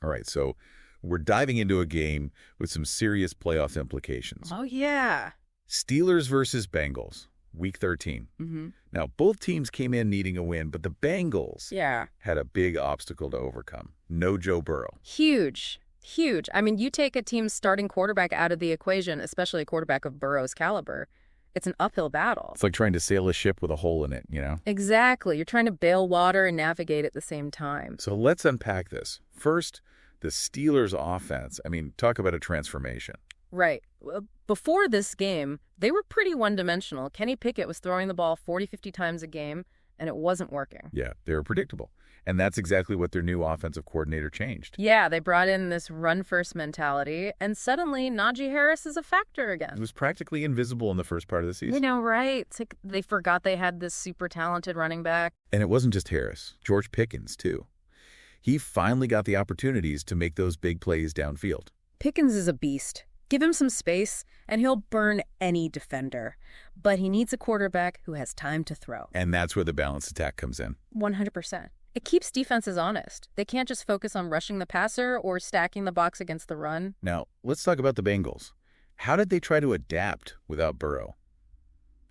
All right, so we're diving into a game with some serious playoff implications. Oh, yeah. Steelers versus Bengals, Week 13. Now, both teams came in needing a win, but the Bengals had a big obstacle to overcome. No Joe Burrow. Huge. Huge. I mean, you take a team's starting quarterback out of the equation, especially a quarterback of Burrow's caliber, it's an uphill battle. It's like trying to sail a ship with a hole in it, you know? Exactly. You're trying to bail water and navigate at the same time. So let's unpack this. First, the Steelers' offense. I mean, talk about a transformation. Right. Before this game, they were pretty one-dimensional. Kenny Pickett was throwing the ball 40, 50 times a game, and it wasn't working. Yeah, they were predictable. And that's exactly what their new offensive coordinator changed. Yeah, they brought in this run-first mentality, and suddenly Najee Harris is a factor again. It was practically invisible in the first part of the season. You know, right? It's like they forgot they had this super talented running back. And it wasn't just Harris. George Pickens, too. He finally got the opportunities to make those big plays downfield. Pickens is a beast. Give him some space, and he'll burn any defender. But he needs a quarterback who has time to throw. And that's where the balanced attack comes in. 100%. It keeps defenses honest. They can't just focus on rushing the passer or stacking the box against the run. Now, let's talk about the Bengals. How did they try to adapt without Burrow?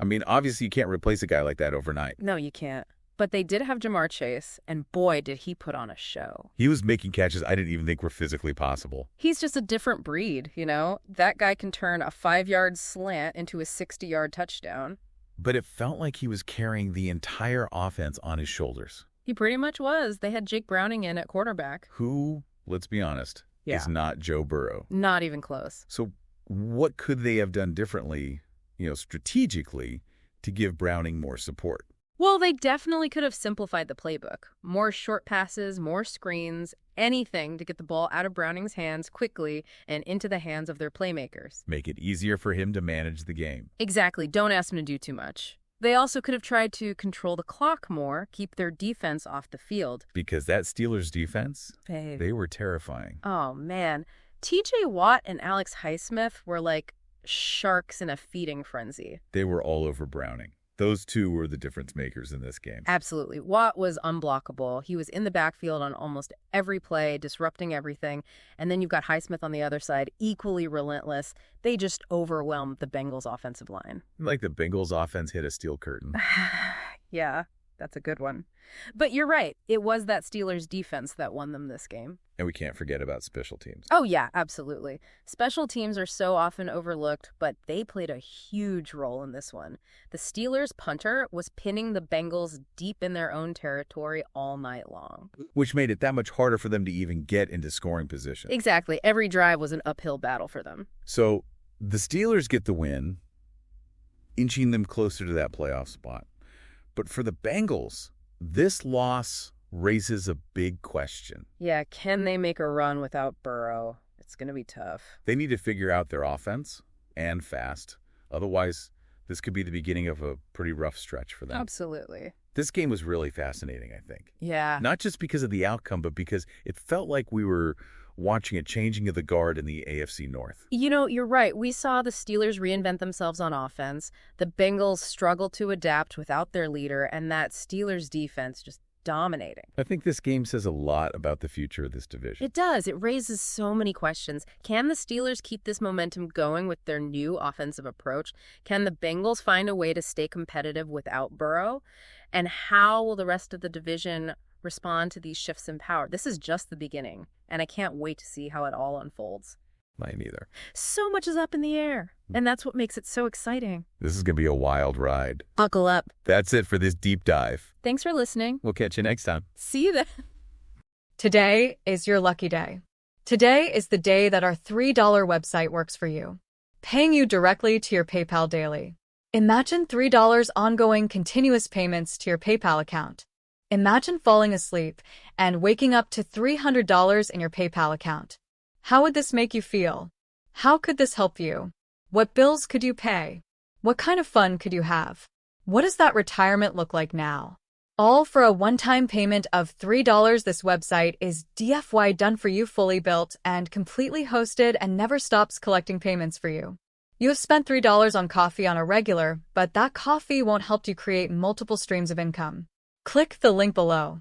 I mean, obviously you can't replace a guy like that overnight. No, you can't. But they did have Jamar Chase, and boy, did he put on a show. He was making catches I didn't even think were physically possible. He's just a different breed, you know? That guy can turn a 5-yard slant into a 60-yard touchdown. But it felt like he was carrying the entire offense on his shoulders. He pretty much was. They had Jake Browning in at quarterback. Who, let's be honest, is not Joe Burrow. Not even close. So what could they have done differently, strategically, to give Browning more support? Well, they definitely could have simplified the playbook. More short passes, more screens, anything to get the ball out of Browning's hands quickly and into the hands of their playmakers. Make it easier for him to manage the game. Exactly. Don't ask him to do too much. They also could have tried to control the clock more, keep their defense off the field. Because that Steelers defense, Babe. They were terrifying. Oh, man. TJ Watt and Alex Highsmith were like sharks in a feeding frenzy. They were all over Browning. Those two were the difference makers in this game. Absolutely. Watt was unblockable. He was in the backfield on almost every play, disrupting everything. And then you've got Highsmith on the other side, equally relentless. They just overwhelmed the Bengals' offensive line. Like the Bengals' offense hit a steel curtain. Yeah, that's a good one. But you're right. It was that Steelers defense that won them this game. And we can't forget about special teams. Oh, yeah, absolutely. Special teams are so often overlooked, but they played a huge role in this one. The Steelers' punter was pinning the Bengals deep in their own territory all night long. Which made it that much harder for them to even get into scoring position. Exactly. Every drive was an uphill battle for them. So the Steelers get the win, inching them closer to that playoff spot. But for the Bengals, this loss raises a big question. Yeah, can they make a run without Burrow? It's going to be tough. They need to figure out their offense, and fast. Otherwise, this could be the beginning of a pretty rough stretch for them. Absolutely. This game was really fascinating, I think. Yeah. Not just because of the outcome, but because it felt like we were watching a changing of the guard in the AFC North. You know, you're right. We saw the Steelers reinvent themselves on offense. The Bengals struggled to adapt without their leader, and that Steelers defense just dominating. I think this game says a lot about the future of this division. It does. It raises so many questions. Can the Steelers keep this momentum going with their new offensive approach? Can the Bengals find a way to stay competitive without Burrow? And how will the rest of the division respond to these shifts in power? This is just the beginning, and I can't wait to see how it all unfolds. Mine either. So much is up in the air, and that's what makes it so exciting. This is going to be a wild ride. Buckle up. That's it for this deep dive. Thanks for listening. We'll catch you next time. See you then. Today is your lucky day. Today is the day that our $3 website works for you, paying you directly to your PayPal daily. Imagine $3 ongoing continuous payments to your PayPal account. Imagine falling asleep and waking up to $300 in your PayPal account. How would this make you feel? How could this help you? What bills could you pay? What kind of fun could you have? What does that retirement look like now? All for a one-time payment of $3. This website is DFY done for you, fully built and completely hosted, and never stops collecting payments for you. You have spent $3 on coffee on a regular, but that coffee won't help you create multiple streams of income. Click the link below.